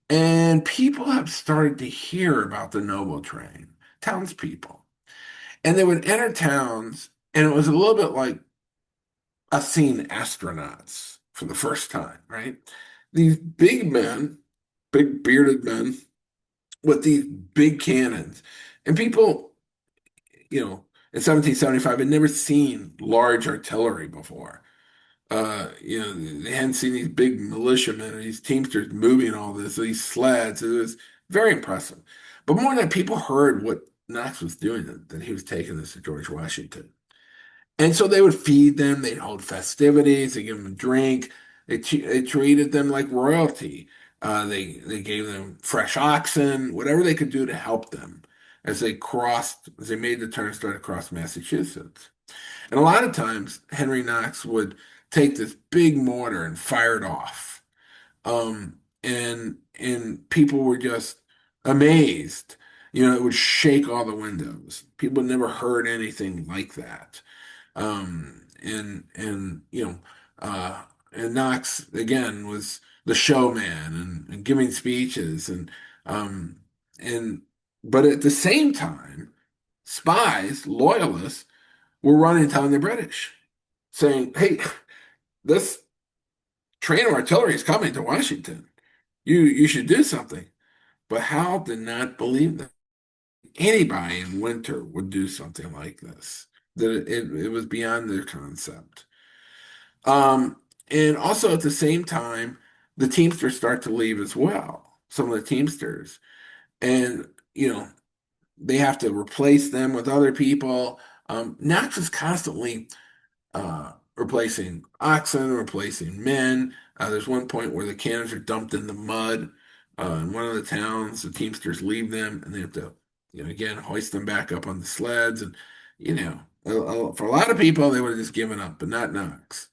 And people have started to hear about the Noble Train, townspeople. And they would enter towns, and it was a little bit like us seeing astronauts for the first time, right? These big men, big bearded men with these big cannons. And people, in 1775 had never seen large artillery before. They hadn't seen these big militiamen or these teamsters moving all this, these sleds. It was very impressive. But more than that, people heard what Knox was doing, that he was taking this to George Washington. And so they would feed them, they'd hold festivities, they give them a drink, they treated them like royalty. They gave them fresh oxen, whatever they could do to help them as they made the turn, started across Massachusetts. And a lot of times, Henry Knox would take this big mortar and fire it off. And people were just amazed. It would shake all the windows. People had never heard anything like that. And Knox again was the showman and giving speeches and but at the same time, spies, loyalists were running telling the British, saying, "Hey, this train of artillery is coming to Washington. You should do something." But Howe did not believe that anybody in winter would do something like this. That it was beyond their concept. And also at the same time, the Teamsters start to leave as well. Some of the Teamsters, and they have to replace them with other people. Knox is constantly replacing oxen, replacing men. There's one point where the cannons are dumped in the mud in one of the towns. The Teamsters leave them, and they have to, again, hoist them back up on the sleds. And for a lot of people, they would have just given up, but not Knox.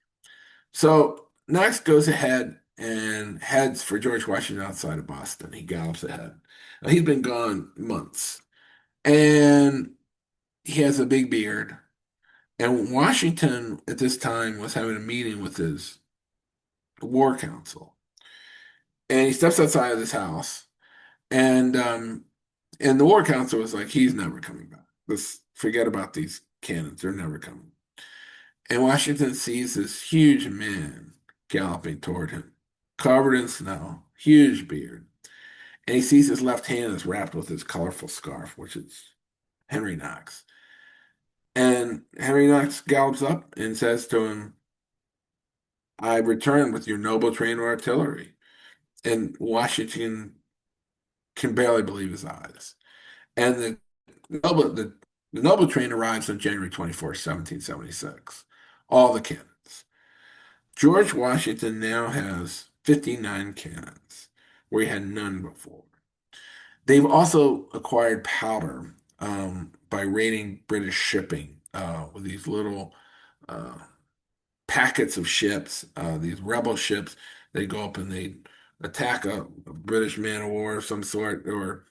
So Knox goes ahead and heads for George Washington outside of Boston. He gallops ahead. Now, he's been gone months, and he has a big beard. And Washington at this time was having a meeting with his war council. And he steps outside of this house, and the war council was like, he's never coming back. Let's forget about these cannons. They're never coming. And Washington sees this huge man galloping toward him, covered in snow, huge beard. And he sees his left hand is wrapped with his colorful scarf, which is Henry Knox. And Henry Knox gallops up and says to him, I return with your noble train of artillery. And Washington can barely believe his eyes. And noble, the, the noble train arrives on January 24th, 1776. All the cannons. George Washington now has 59 cannons, where he had none before. They've also acquired powder by raiding British shipping with these little uh, packets of ships, these rebel ships. They go up and they attack a British man of war of some sort, or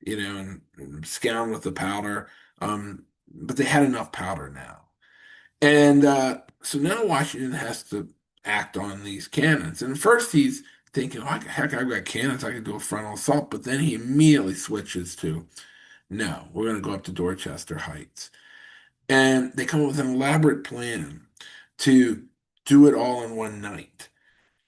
and scound with the powder. But they had enough powder now, and so now Washington has to act on these cannons. And at first he's thinking, oh, heck, I've got cannons, I can do a frontal assault. But then he immediately switches to, no, we're going to go up to Dorchester Heights. And they come up with an elaborate plan to do it all in one night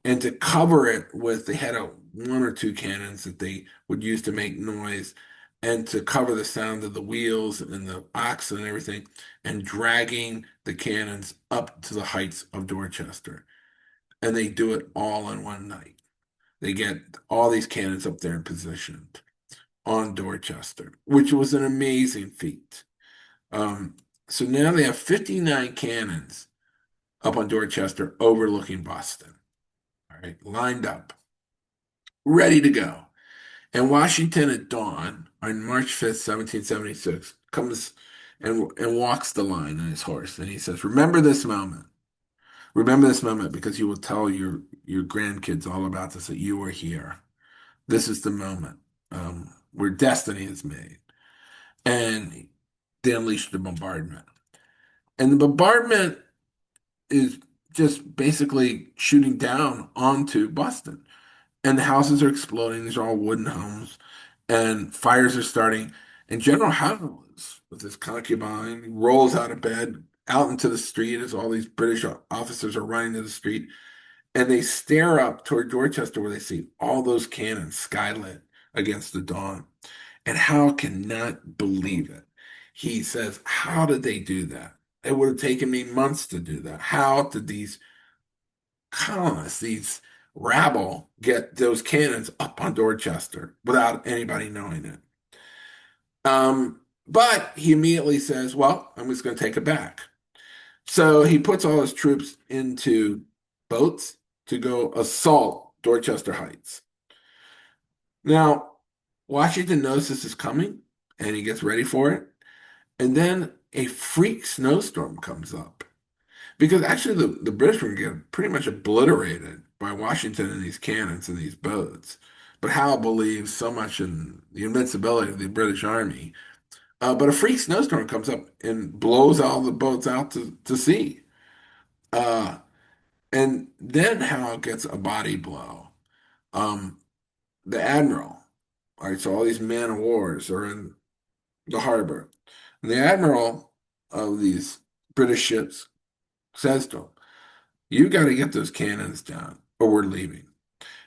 and to cover it with, they had one or two cannons that they would use to make noise and to cover the sound of the wheels and the oxen and everything, and dragging the cannons up to the heights of Dorchester. And they do it all in one night. They get all these cannons up there and positioned on Dorchester, which was an amazing feat. So now they have 59 cannons up on Dorchester overlooking Boston, all right, lined up, ready to go. And Washington at dawn on March 5th, 1776, comes and walks the line on his horse. And he says, remember this moment. Remember this moment because you will tell your grandkids all about this, that you were here. This is the moment where destiny is made. And they unleashed the bombardment. And the bombardment is just basically shooting down onto Boston. And the houses are exploding. These are all wooden homes. And fires are starting. And General Howells, with his concubine, rolls out of bed out into the street as all these British officers are running to the street. And they stare up toward Dorchester where they see all those cannons skylit against the dawn. And Hal cannot believe it. He says, how did they do that? It would have taken me months to do that. How did these colonists, these rabble, get those cannons up on Dorchester without anybody knowing it? But he immediately says, well, I'm just going to take it back. So he puts all his troops into boats to go assault Dorchester Heights. Now, Washington knows this is coming and he gets ready for it. And then a freak snowstorm comes up because actually the British were going to get pretty much obliterated by Washington and these cannons and these boats. But Howe believes so much in the invincibility of the British Army. But a freak snowstorm comes up and blows all the boats out to sea. Uh, and then Howe gets a body blow. Um, the admiral, all right, so all these man of wars are in the harbor. And the admiral of these British ships says to him, you got to get those cannons down or we're leaving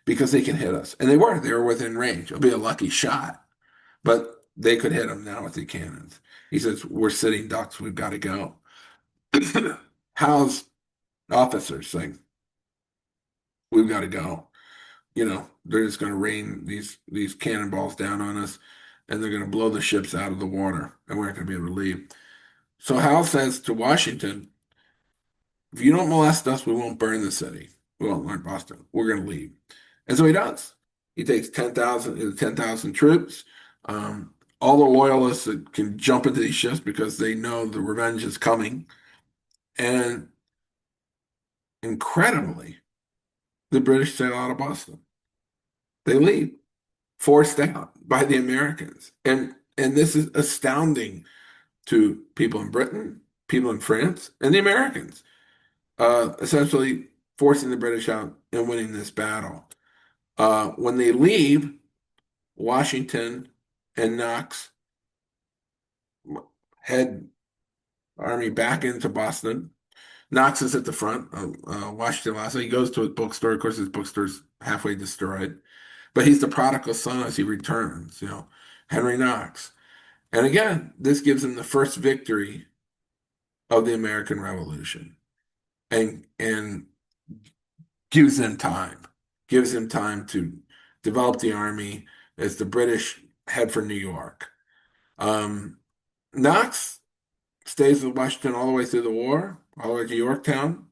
because they can hit us. And they were within range. It'll be a lucky shot, but they could hit them now with the cannons. He says, we're sitting ducks. We've got to go. Howe's officers saying, we've got to go. They're just going to rain these cannonballs down on us and they're going to blow the ships out of the water and we're not going to be able to leave. So Hal says to Washington, if you don't molest us, we won't burn the city. We won't burn Boston. We're going to leave. And so he does. He takes 10,000 troops, all the loyalists that can jump into these ships because they know the revenge is coming. And incredibly, the British sail out of Boston. They leave, forced out by the Americans. And this is astounding to people in Britain, people in France, and the Americans, essentially forcing the British out and winning this battle. When they leave, Washington and Knox head army back into Boston. Knox is at the front. Washington last. He goes to his bookstore. Of course, his bookstore's halfway destroyed, but he's the prodigal son as he returns. Henry Knox. And again, this gives him the first victory of the American Revolution, and gives him time to develop the army as the British head for New York. Um, Knox stays with Washington all the way through the war, all the way to Yorktown,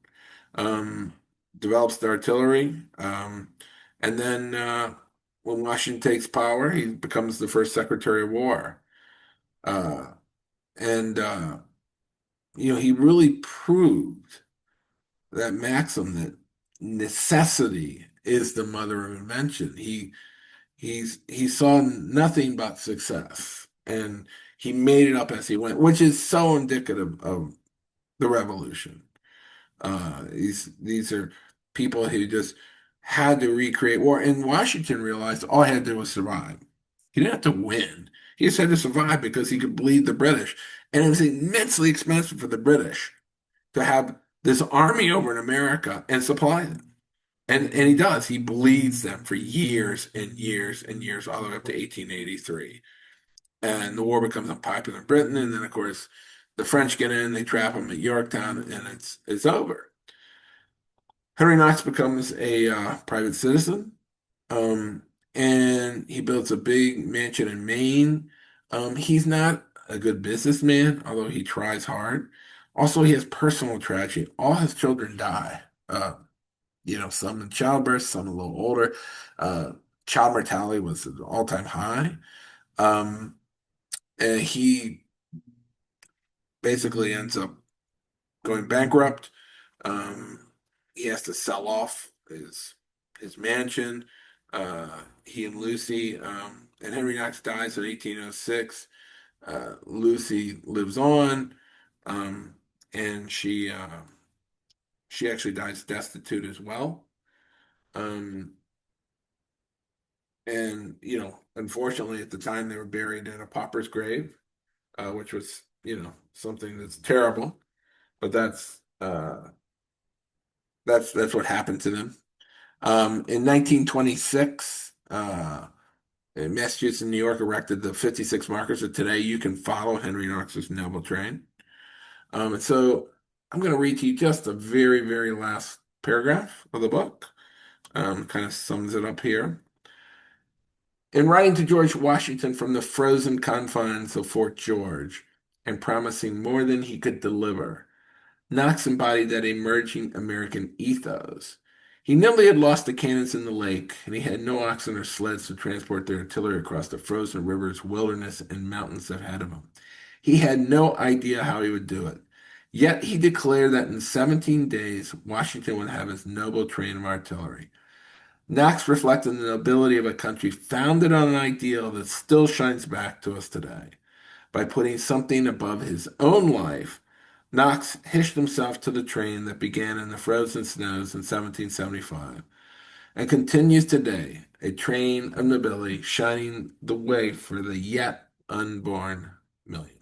um, develops the artillery, and then when Washington takes power, he becomes the first Secretary of War. Uh, and he really proved that maxim that necessity is the mother of invention. He saw nothing but success, and he made it up as he went, which is so indicative of the revolution. These are people who just had to recreate war. And Washington realized all he had to do was survive. He didn't have to win. He just had to survive because he could bleed the British. And it was immensely expensive for the British to have this army over in America and supply them. And he does. He bleeds them for years and years and years, all the way up to 1883. And the war becomes unpopular in Britain. And then, of course, the French get in, they trap him at Yorktown, and it's over. Henry Knox becomes a private citizen, um, and he builds a big mansion in Maine. He's not a good businessman, although he tries hard. Also, he has personal tragedy. All his children die. Some in childbirth, some a little older. Uh, Child mortality was at an all-time high. Um, and he basically ends up going bankrupt. Um, he has to sell off his mansion. He and Lucy, and Henry Knox dies in 1806. Lucy lives on, um, and she actually dies destitute as well. Um, and unfortunately, at the time they were buried in a pauper's grave, which was something that's terrible. But that's what happened to them. In 1926, in Massachusetts and New York erected the 56 markers that today you can follow Henry Knox's noble train. And so I'm going to read to you just the very, very last paragraph of the book. Kind of sums it up here. In writing to George Washington from the frozen confines of Fort George and promising more than he could deliver, Knox embodied that emerging American ethos. He nearly had lost the cannons in the lake, and he had no oxen or sleds to transport their artillery across the frozen rivers, wilderness, and mountains ahead of him. He had no idea how he would do it. Yet he declared that in 17 days, Washington would have his noble train of artillery. Knox reflected the nobility of a country founded on an ideal that still shines back to us today. By putting something above his own life, Knox hitched himself to the train that began in the frozen snows in 1775 and continues today, a train of nobility shining the way for the yet unborn millions.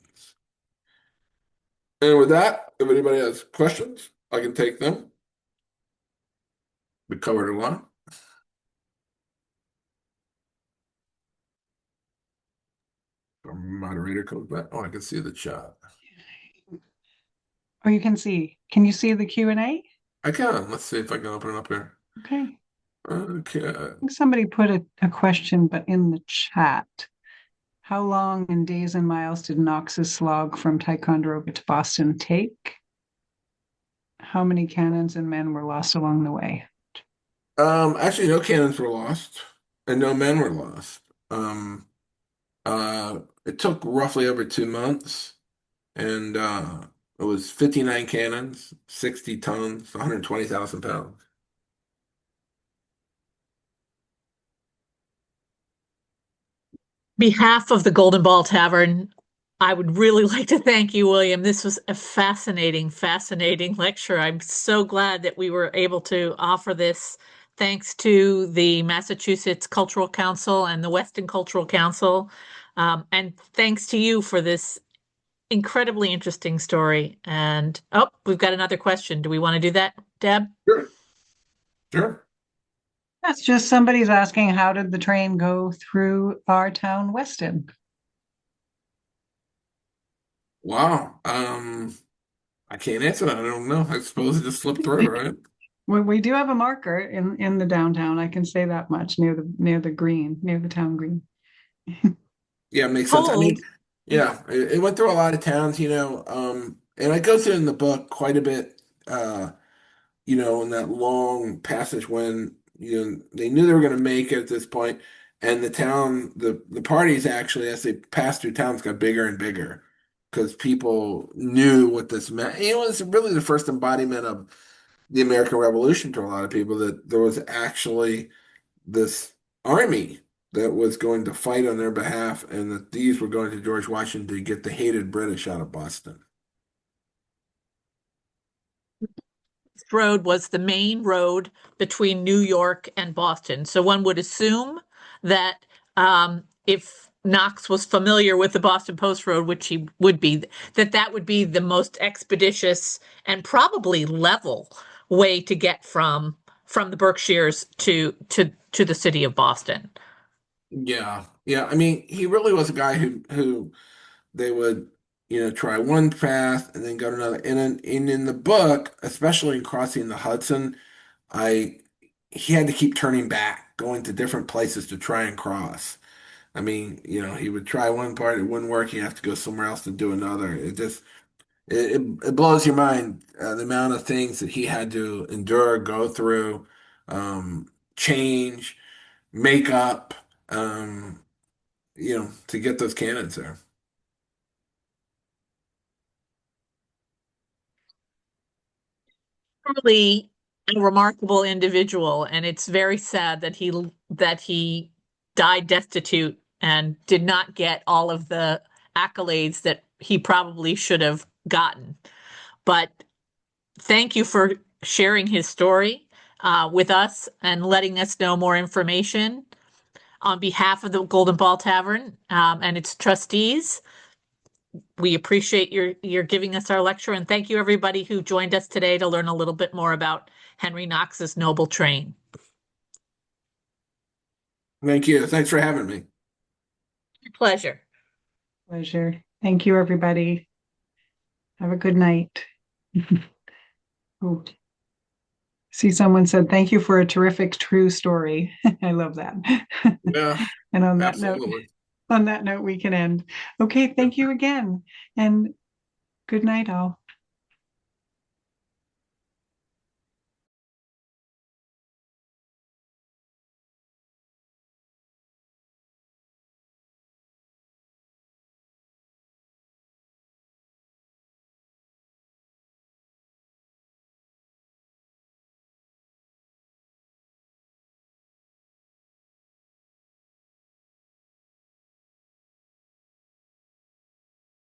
And with that, if anybody has questions, I can take them. We covered a lot. Our moderator comes back. Oh, I can see the chat. Oh, you can see. Can you see the Q&A? I can. Let's see if I can open it up here. Okay. Okay. I think somebody put a question, but in the chat. How long in days and miles did Knox's slog from Ticonderoga to Boston take? How many cannons and men were lost along the way? Actually, no cannons were lost, and no men were lost. Um, it took roughly over 2 months, and it was 59 cannons, 60 tons, 120,000 pounds. behalf of the Golden Ball Tavern, I would really like to thank you, William. This was a fascinating lecture. I'm so glad that we were able to offer this thanks to the Massachusetts Cultural Council and the Weston Cultural Council. And thanks to you for this incredibly interesting story. And oh, we've got another question. Do we want to do that, Deb? Sure. Sure. That's just somebody's asking, how did the train go through our town, Weston? Wow. I can't answer that. I don't know. I suppose it just slipped through, right? Well, we do have a marker in the downtown. I can say that much near the green, near the town green. Yeah, it makes sense. I mean, Told. yeah, it went through a lot of towns, and I go through in the book quite a bit, in that long passage when, they knew they were going to make it at this point, and the parties actually, as they passed through towns, got bigger and bigger because people knew what this meant. It was really the first embodiment of the American Revolution to a lot of people that there was actually this army that was going to fight on their behalf, and that these were going to George Washington to get the hated British out of Boston. Road was the main road between New York and Boston. So one would assume that if Knox was familiar with the Boston Post Road, which he would be, that would be the most expeditious and probably level way to get from the Berkshires to the city of Boston. Yeah, yeah. I mean, he really was a guy who they would, try one path and then go to another. And in the book, especially in crossing the Hudson, I he had to keep turning back, going to different places to try and cross. I mean, he would try one part, it wouldn't work. You have to go somewhere else to do another. It blows your mind, the amount of things that he had to endure, go through, change, make up, to get those cannons there. Truly a remarkable individual, and it's very sad that he died destitute and did not get all of the accolades that he probably should have gotten. But thank you for sharing his story with us and letting us know more information on behalf of the Golden Ball Tavern and its trustees. We appreciate your giving us our lecture, and thank you everybody who joined us today to learn a little bit more about Henry Knox's noble train. Thank you. Thanks for having me. Pleasure. Pleasure. Thank you, everybody. Have a good night. Oh, see, someone said, thank you for a terrific, true story. I love that. Yeah, And absolutely. on that note, we can end. Okay, thank you again. And good night, all.